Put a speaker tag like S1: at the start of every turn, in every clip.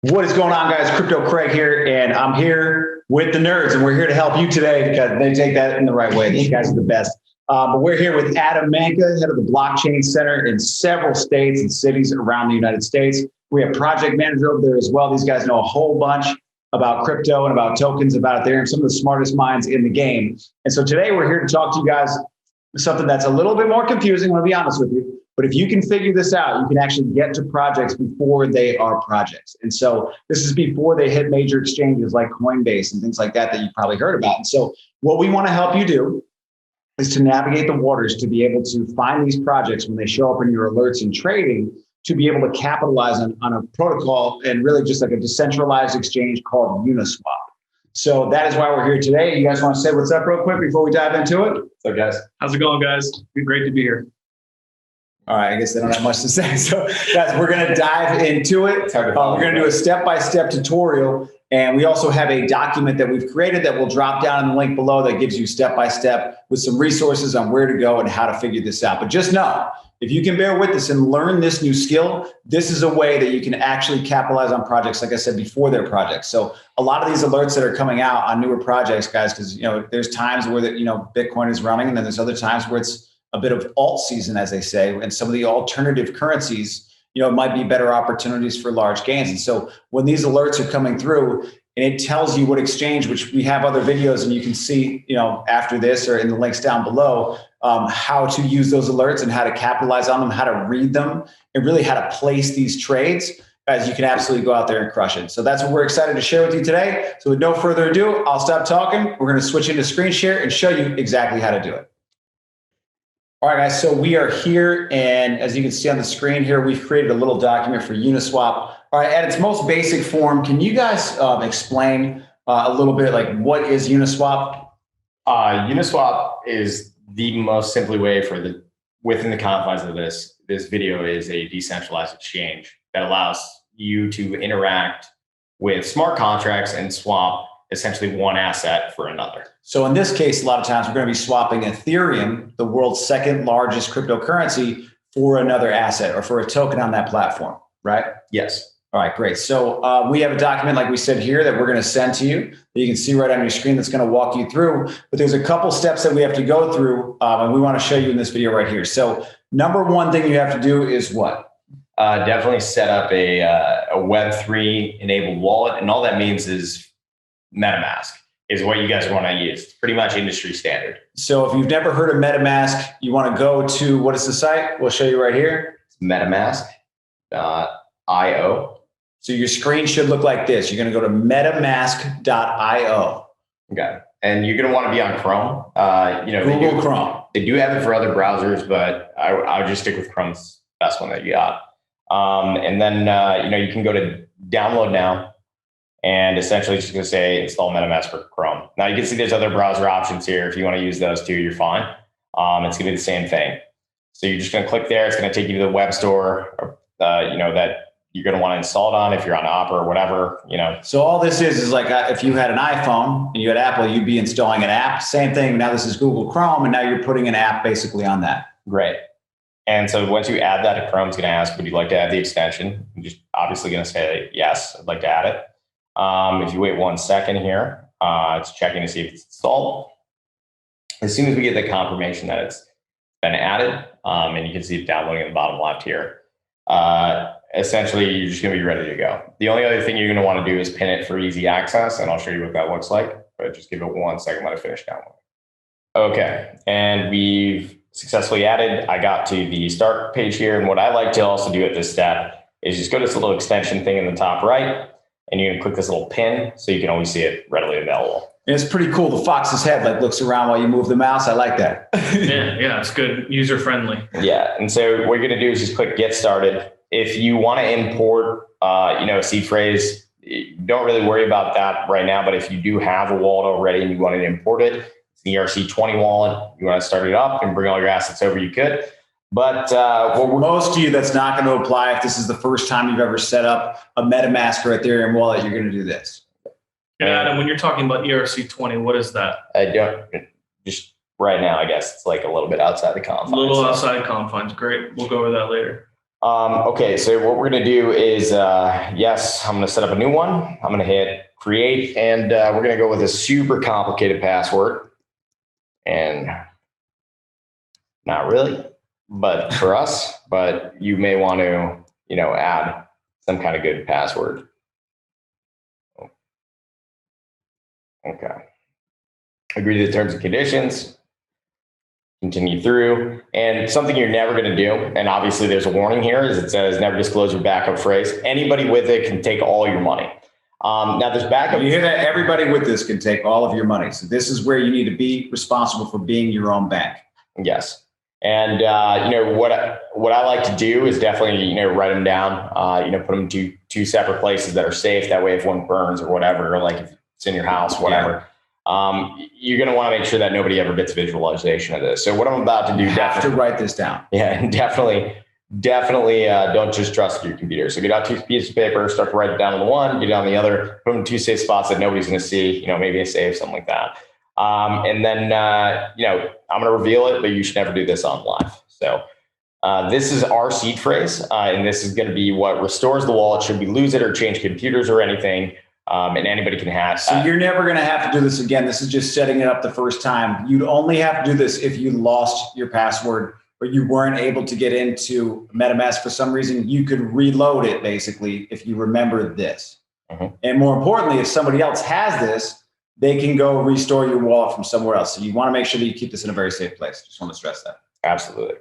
S1: What is going on, guys? Crypto Craig here, and I'm here with the nerds, and we're here to help you today because they take that in the right way. These guys are the best. But we're here with Adam Manka, head of the Blockchain Center in several states and cities around the United States. We have project manager over there as well. These guys know a whole bunch about crypto and about tokens, about Ethereum, some of the smartest minds in the game. And so today we're here to talk to you guys something that's a little bit more confusing, I'm going to be honest with you. But if you can figure this out, you can actually get to projects before they are projects. And so this is before they hit major exchanges like Coinbase and things like that that you've probably heard about. And so what we want to help you do is to navigate the waters to be able to find these projects when they show up in your alerts and trading, to be able to capitalize on a protocol and really just like a decentralized exchange called Uniswap. So that is why we're here today. You guys want to say what's up real quick before we dive into it?
S2: What's up, guys?
S3: How's it going, guys? It's great to be here.
S1: All right, I guess they don't have much to say. So guys, we're going to dive into it. We're going to do a step-by-step tutorial. And we also have a document that we've created that will drop down in the link below that gives you step-by-step with some resources on where to go and how to figure this out. But just know, if you can bear with us and learn this new skill, this is a way that you can actually capitalize on projects, like I said, before they're projects. So a lot of these alerts that are coming out on newer projects, guys, because there's times where Bitcoin is running, and then there's other times where it's a bit of alt season, as they say, and some of the alternative currencies, might be better opportunities for large gains. And so when these alerts are coming through and it tells you what exchange, which we have other videos and you can see, after this or in the links down below, how to use those alerts and how to capitalize on them, how to read them, and really how to place these trades, guys, you can absolutely go out there and crush it. So that's what we're excited to share with you today. So with no further ado, I'll stop talking. We're going to switch into screen share and show you exactly how to do it. All right, guys, so we are here, and as you can see on the screen here, we've created a little document for Uniswap. All right, at its most basic form, can you guys explain a little bit like what is Uniswap?
S2: Uniswap is the most simply way within the confines of this video is a decentralized exchange that allows you to interact with smart contracts and swap essentially one asset for another.
S1: So in this case, a lot of times we're going to be swapping Ethereum, the world's second largest cryptocurrency, for another asset or for a token on that platform, right?
S2: Yes.
S1: All right, great. So we have a document, like we said here, that we're going to send to you that you can see right on your screen that's going to walk you through. But there's a couple steps that we have to go through, and we want to show you in this video right here. So number one thing you have to do is what?
S2: Definitely set up a Web3 enabled wallet. And all that means is Metamask is what you guys want to use. It's pretty much industry standard.
S1: So if you've never heard of Metamask, you want to go to, what is the site? We'll show you right here.
S2: It's metamask.io.
S1: So your screen should look like this. You're going to go to metamask.io.
S2: Okay. And you're going to want to be on Chrome.
S1: Google Chrome.
S2: They do have it for other browsers, but I would just stick with Chrome's best one that you got. And then, you can go to download now. And essentially it's just going to say install MetaMask for Chrome. Now you can see there's other browser options here. If you want to use those too, you're fine. It's going to be the same thing. So you're just going to click there. It's going to take you to the web store, that you're going to want to install it on if you're on Opera or whatever,
S1: So all this is like if you had an iPhone and you had Apple, you'd be installing an app. Same thing. Now this is Google Chrome, and now you're putting an app basically on that.
S2: Great. And so once you add that to Chrome, it's going to ask, would you like to add the extension? You're just obviously going to say, yes, I'd like to add it. If you wait 1 second here, it's checking to see if it's installed. As soon as we get the confirmation that it's been added, and you can see it downloading in the bottom left here, essentially you're just going to be ready to go. The only other thing you're going to want to do is pin it for easy access, and I'll show you what that looks like, but just give it 1 second, let it finish downloading. Okay, and we've successfully added. I got to the start page here, and what I like to also do at this step is just go to this little extension thing in the top right, and you're going to click this little pin so you can always see it readily available.
S1: And it's pretty cool. The fox's head looks around while you move the mouse. I like that.
S3: yeah, it's good. User friendly.
S2: Yeah. And so what you're going to do is just click get started. If you want to import, a seed phrase, don't really worry about that right now. But if you do have a wallet already and you want to import it, it's the ERC20 wallet. You want to start it up and bring all your assets over, you could. But
S1: for most of you, that's not going to apply. If this is the first time you've ever set up a MetaMask or Ethereum wallet, you're going to do this.
S3: And Adam, when you're talking about ERC20, what is that?
S2: I don't, just right now, I guess it's like a little bit outside the confines.
S3: A little outside confines. Great. We'll go over that later.
S2: Okay, so what we're going to do is, yes, I'm going to set up a new one. I'm going to hit create, and we're going to go with a super complicated password. And not really, but for us, but you may want to, add some kind of good password. Okay. Agree to the terms and conditions. Continue through, and something you're never going to do, and obviously there's a warning here, is it says never disclose your backup phrase. Anybody with it can take all your money. Now there's backup.
S1: You hear that? Everybody with this can take all of your money. So this is where you need to be responsible for being your own bank.
S2: Yes. And what I like to do is definitely write them down. Put them to two separate places that are safe. That way, if one burns or whatever, or like if it's in your house, whatever. You're going to want to make sure that nobody ever gets visualization of this. So what I'm about to do,
S1: you have to write this down.
S2: Yeah, and definitely don't just trust your computer. So get out 2 pieces of paper, start to write it down on the one, get it on the other, put them in 2 safe spots that nobody's going to see, maybe a safe, something like that. And then, I'm going to reveal it, but you should never do this on live. So this is our seed phrase, and this is going to be what restores the wallet should we lose it or change computers or anything. And anybody can have.
S1: So you're never going to have to do this again. This is just setting it up the first time. You'd only have to do this if you lost your password or you weren't able to get into MetaMask for some reason. You could reload it basically if you remember this.
S2: Mm-hmm.
S1: And more importantly, if somebody else has this, they can go restore your wallet from somewhere else. So you want to make sure that you keep this in a very safe place. Just want to stress that.
S2: Absolutely.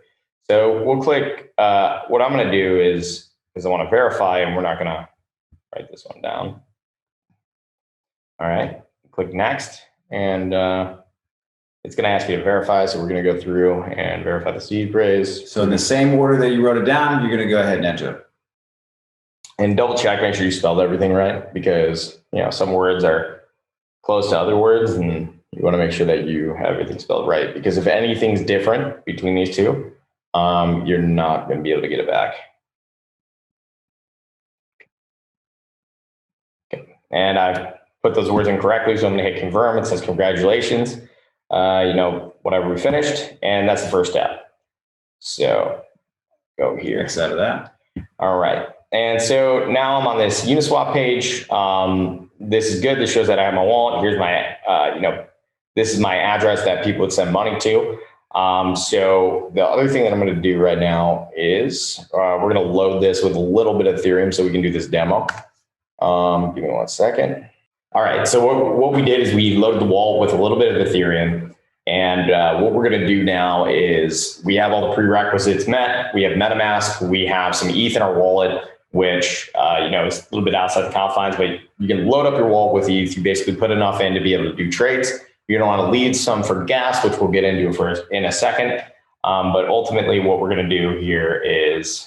S2: So we'll click. What I'm going to do is, because I want to verify, and we're not going to write this one down. All right, click next, and it's going to ask you to verify. So we're going to go through and verify the seed phrase.
S1: So in the same order that you wrote it down, you're going to go ahead and enter it.
S2: And double check, make sure you spelled everything right, because some words are close to other words, and you want to make sure that you have everything spelled right. Because if anything's different between these two, you're not going to be able to get it back. Okay, and I've put those words in correctly, so I'm going to hit confirm. It says congratulations, whatever we finished, and that's the first step. So go here.
S1: Excited of that.
S2: All right, and so now I'm on this Uniswap page. This is good. This shows that I have my wallet. Here's my, this is my address that people would send money to. So the other thing that I'm going to do right now is we're going to load this with a little bit of Ethereum so we can do this demo. Give me 1 second. All right, so what we did is we loaded the wallet with a little bit of Ethereum, and what we're going to do now is we have all the prerequisites met. We have MetaMask, we have some ETH in our wallet, which is a little bit outside the confines, but you can load up your wallet with ETH. You basically put enough in to be able to do trades. You're going to want to leave some for gas, which we'll get into in a second. But ultimately, what we're going to do here is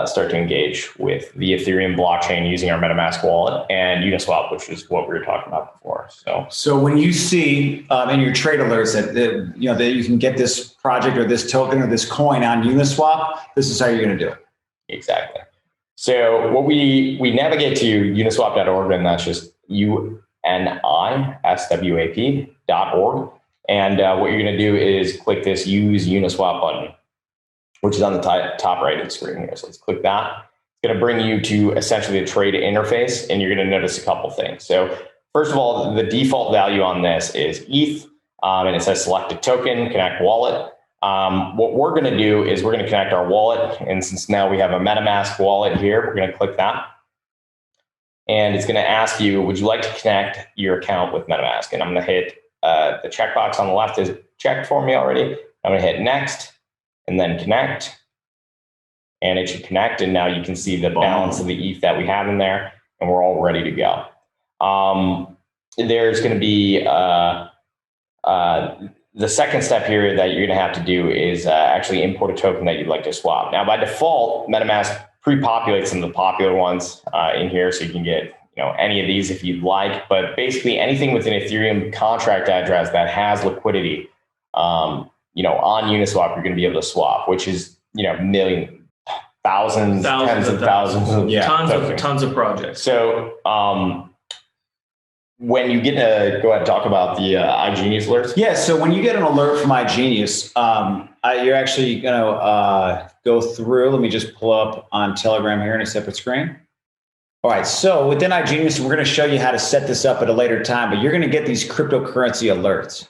S2: start to engage with the Ethereum blockchain using our MetaMask wallet and Uniswap, which is what we were talking about before.
S1: So when you see in your trade alerts that that you can get this project or this token or this coin on Uniswap, this is how you're going to do it.
S2: Exactly. So what we navigate to uniswap.org, and that's just uniswap.org. And what you're going to do is click this Use Uniswap button, which is on the top right of the screen here. So let's click that. It's going to bring you to essentially the trade interface, and you're going to notice a couple things. So first of all, the default value on this is ETH, and it says select a token, connect wallet. What we're going to do is we're going to connect our wallet. And since now we have a MetaMask wallet here, we're going to click that. And it's going to ask you, would you like to connect your account with MetaMask? And I'm going to hit the checkbox on the left is checked for me already. I'm going to hit next and then connect. And it should connect. And now you can see the balance of the ETH that we have in there, and we're all ready to go. There's going to be the second step here that you're going to have to do is actually import a token that you'd like to swap. Now, by default, MetaMask pre-populates some of the popular ones in here, so you can get any of these if you'd like. But basically, anything with an Ethereum contract address that has liquidity, on Uniswap, you're going to be able to swap, which is thousands, tens of thousands of
S3: tons of projects.
S2: So when you get to go ahead and talk about the iGenius alerts.
S1: Yeah, so when you get an alert from iGenius, You're actually going to go through. Let me just pull up on Telegram here in a separate screen. All right, so within iGenius, we're going to show you how to set this up at a later time, but you're going to get these cryptocurrency alerts.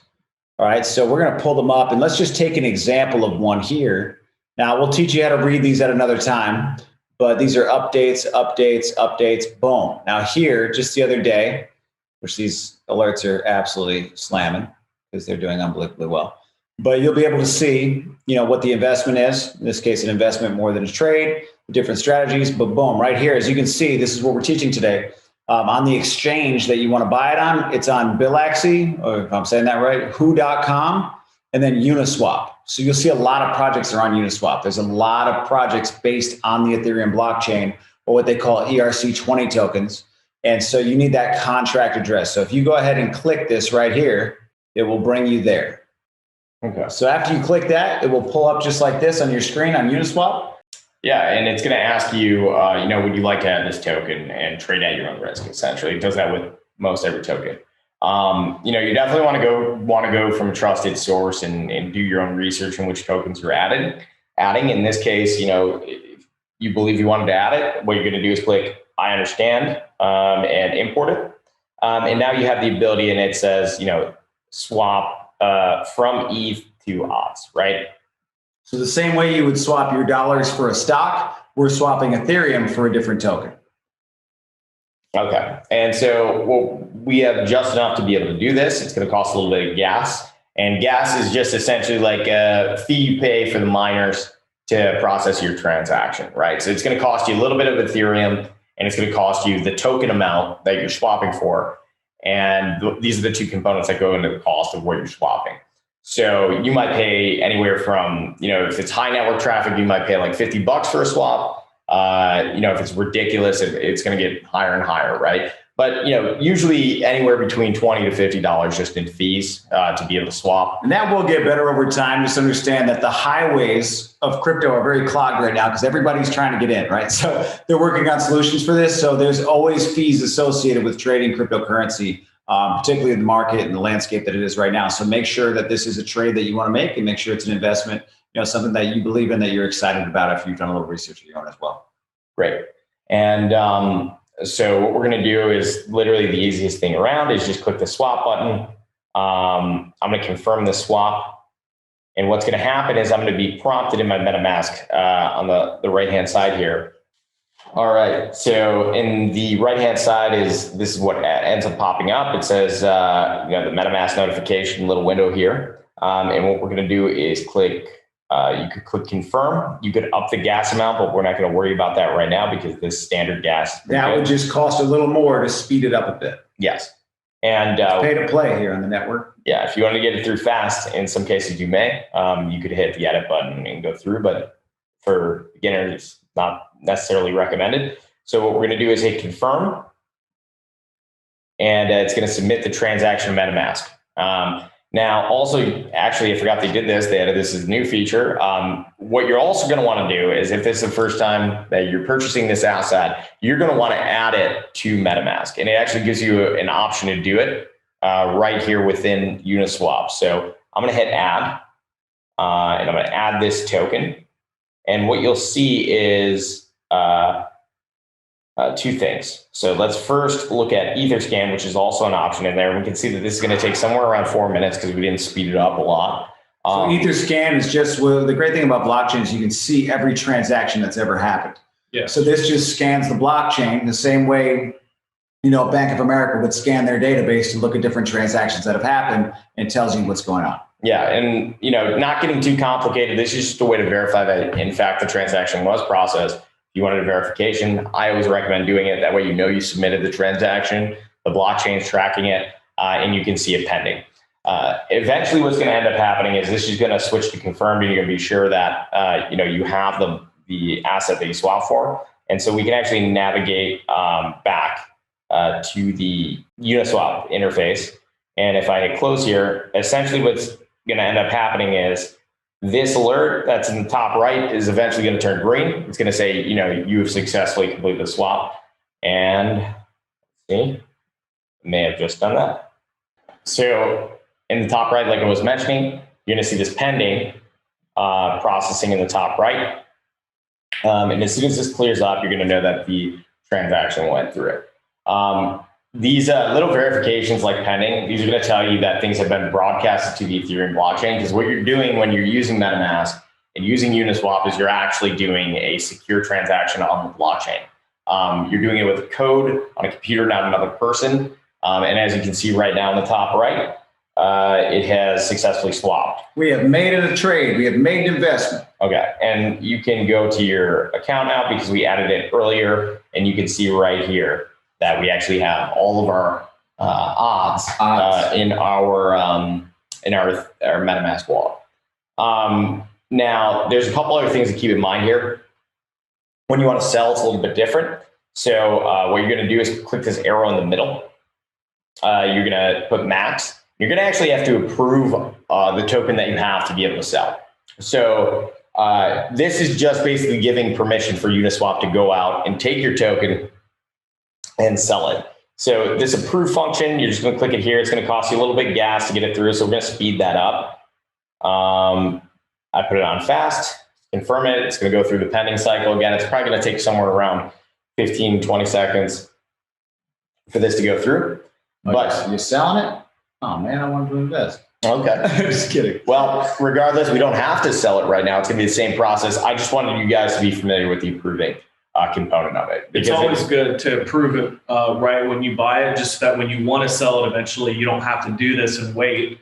S1: All right, so we're going to pull them up, and let's just take an example of one here. Now, we'll teach you how to read these at another time, but these are updates, updates, updates, boom. Now here, just the other day, which these alerts are absolutely slamming because they're doing unbelievably well. But you'll be able to see, what the investment is. In this case, an investment more than a trade, different strategies. But boom, right here, as you can see, this is what we're teaching today. On the exchange that you want to buy it on, it's on Bilaxy, or if I'm saying that right, who.com, and then Uniswap. So you'll see a lot of projects are on Uniswap. There's a lot of projects based on the Ethereum blockchain, or what they call ERC20 tokens. And so you need that contract address. So if you go ahead and click this right here, it will bring you there.
S2: Okay.
S1: So after you click that, it will pull up just like this on your screen on Uniswap.
S2: Yeah, and it's going to ask you, would you like to add this token and trade at your own risk? Essentially, it does that with most every token. You definitely want to go from a trusted source and do your own research on which tokens you're adding. In this case, if you believe you wanted to add it, what you're going to do is click I understand and import it. And now you have the ability, and it says, swap from ETH to OTS, right?
S1: So the same way you would swap your dollars for a stock, we're swapping Ethereum for a different token.
S2: Okay. And so we have just enough to be able to do this. It's going to cost a little bit of gas. And gas is just essentially like a fee you pay for the miners to process your transaction, right? So it's going to cost you a little bit of Ethereum, and it's going to cost you the token amount that you're swapping for. And these are the two components that go into the cost of what you're swapping. So you might pay anywhere from, if it's high network traffic, you might pay like $50 for a swap. If it's ridiculous, it's going to get higher and higher, right? But, usually anywhere between $20 to $50 just in fees to be able to swap.
S1: And that will get better over time. Just understand that the highways of crypto are very clogged right now because everybody's trying to get in, right? So they're working on solutions for this. So there's always fees associated with trading cryptocurrency, particularly in the market and the landscape that it is right now. So make sure that this is a trade that you want to make, and make sure it's an investment, something that you believe in, that you're excited about if you've done a little research of your own as well.
S2: Great. And so what we're going to do is literally the easiest thing around is just click the swap button. I'm going to confirm the swap. And what's going to happen is I'm going to be prompted in my MetaMask on the right-hand side here. All right. So in the right-hand side this is what ends up popping up. It says, the MetaMask notification little window here. And what we're going to do is click, you could click confirm. You could up the gas amount, but we're not going to worry about that right now because this standard gas.
S1: That would just cost a little more to speed it up a bit.
S2: Yes. And
S1: pay to play here on the network.
S2: Yeah. If you want to get it through fast, in some cases you may, you could hit the edit button and go through, but for beginners, it's not necessarily recommended. So what we're going to do is hit confirm, and it's going to submit the transaction to MetaMask. Now, also, actually, I forgot they did this. They added this as a new feature. What you're also going to want to do is, if this is the first time that you're purchasing this asset, you're going to want to add it to MetaMask. And it actually gives you an option to do it right here within Uniswap. So I'm going to hit add, and I'm going to add this token. And what you'll see is two things. So let's first look at Etherscan, which is also an option in there. We can see that this is going to take somewhere around 4 minutes because we didn't speed it up a lot.
S1: So Etherscan is just, the great thing about blockchain is you can see every transaction that's ever happened.
S3: Yeah.
S1: So this just scans the blockchain the same way, Bank of America would scan their database to look at different transactions that have happened and tells you what's going on.
S2: Yeah. And, not getting too complicated. This is just a way to verify that, in fact, the transaction was processed. If you wanted a verification, I always recommend doing it. That way, you submitted the transaction, the blockchain's tracking it, and you can see it pending. Eventually, what's going to end up happening is this is going to switch to confirmed, and you're going to be sure that, you have the asset that you swap for. And so we can actually navigate back to the Uniswap interface. And if I hit close here, essentially what's going to end up happening is this alert that's in the top right is eventually going to turn green. It's going to say, you have successfully completed the swap. And see, may have just done that. So in the top right, like I was mentioning, you're going to see this pending. processing in the top right. And as soon as this clears up, you're going to know that the transaction went through. These little verifications like pending, these are going to tell you that things have been broadcasted to the Ethereum blockchain, because what you're doing when you're using Metamask and using Uniswap is you're actually doing a secure transaction on the blockchain. You're doing it with code on a computer, not another person. And as you can see right now in the top right, it has successfully swapped.
S1: We have made it a trade. We have made an investment.
S2: Okay, and you can go to your account now because we added it earlier, and you can see right here that we actually have all of our odds in our MetaMask wallet. Now, there's a couple other things to keep in mind here. When you want to sell, it's a little bit different. So what you're going to do is click this arrow in the middle. You're going to put max. You're going to actually have to approve the token that you have to be able to sell. So this is just basically giving permission for Uniswap to go out and take your token and sell it. So this approve function, you're just going to click it here. It's going to cost you a little bit of gas to get it through. So we're going to speed that up. I put it on fast, confirm it. It's going to go through the pending cycle. Again, it's probably going to take somewhere around 15, 20 seconds for this to go through. But
S1: you're selling it? Oh man, I wanted to invest.
S2: Okay.
S1: Just kidding.
S2: Well, regardless, we don't have to sell it right now. It's going to be the same process. I just wanted you guys to be familiar with the approving component of it.
S3: It's always good to approve it right when you buy it, just that when you want to sell it eventually, you don't have to do this and wait.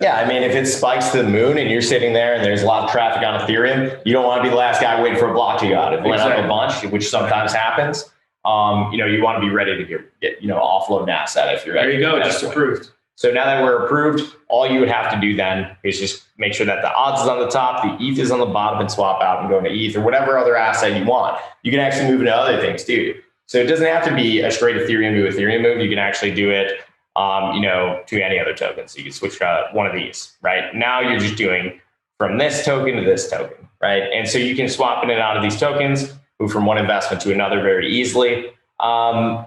S2: Yeah, I mean, if it spikes to the moon and you're sitting there and there's a lot of traffic on Ethereum, you don't want to be the last guy waiting for a block to go out. If it went up a bunch, which sometimes happens, you want to be ready to get offload an asset if you're
S3: there. You go, just approved.
S2: So now that we're approved, all you would have to do then is just make sure that the odds is on the top, the ETH is on the bottom, and swap out and go into ETH or whatever other asset you want. You can actually move into other things too. So it doesn't have to be a straight Ethereum to Ethereum move. You can actually do it, to any other token. So you can switch to one of these, right? Now you're just doing from this token to this token, right? And so you can swap in and out of these tokens, move from one investment to another very easily. And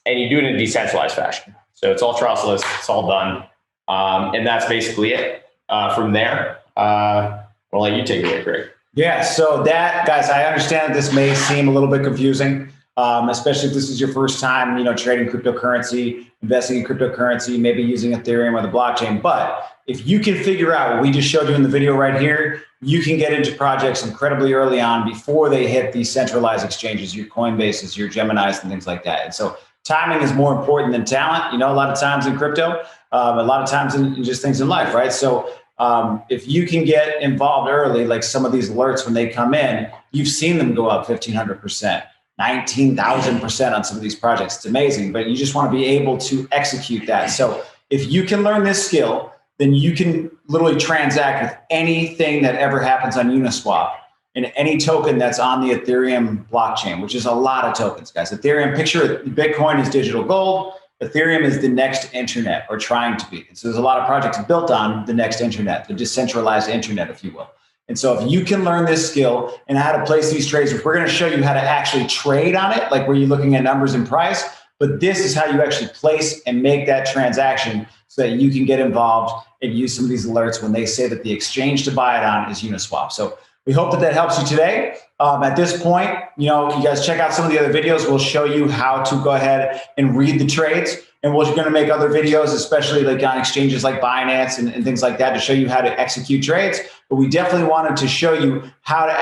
S2: you do it in a decentralized fashion. So it's all trustless, it's all done. And that's basically it. From there, we'll let you take it away, Greg.
S1: Yeah, so that, guys, I understand this may seem a little bit confusing, especially if this is your first time, trading cryptocurrency, investing in cryptocurrency, maybe using Ethereum or the blockchain. But if you can figure out what we just showed you in the video right here, you can get into projects incredibly early on before they hit these centralized exchanges, your Coinbases, your Geminis, and things like that. And so timing is more important than talent, a lot of times in crypto, a lot of times in just things in life, right? So if you can get involved early, like some of these alerts when they come in, you've seen them go up 1,500%, 19,000% on some of these projects. It's amazing, but you just want to be able to execute that. So if you can learn this skill, then you can literally transact with anything that ever happens on Uniswap and any token that's on the Ethereum blockchain, which is a lot of tokens, guys. Ethereum, picture Bitcoin is digital gold. Ethereum is the next internet, or trying to be. So there's a lot of projects built on the next internet, the decentralized internet, if you will. And so if you can learn this skill and how to place these trades, we're going to show you how to actually trade on it, like where you're looking at numbers and price. But this is how you actually place and make that transaction so that you can get involved and use some of these alerts when they say that the exchange to buy it on is Uniswap. So we hope that helps you today. At this point, you guys check out some of the other videos. We'll show you how to go ahead and read the trades. And we're going to make other videos, especially like on exchanges like Binance and things like that, to show you how to execute trades. But we definitely wanted to show you how to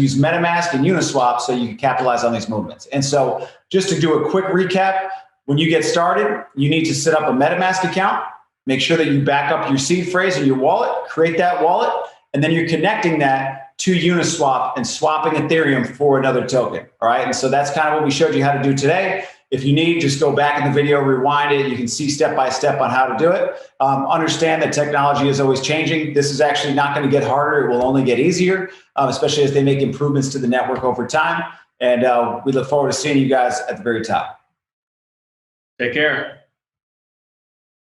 S1: use MetaMask and Uniswap so you can capitalize on these movements. And so just to do a quick recap, when you get started, you need to set up a MetaMask account. Make sure that you back up your seed phrase in your wallet, create that wallet, and then you're connecting that to Uniswap and swapping Ethereum for another token. All right. And so that's kind of what we showed you how to do today. If you need, just go back in the video, rewind it. You can see step by step on how to do it. Understand that technology is always changing. This is actually not going to get harder. It will only get easier, especially as they make improvements to the network over time. And we look forward to seeing you guys at the very top.
S3: Take care.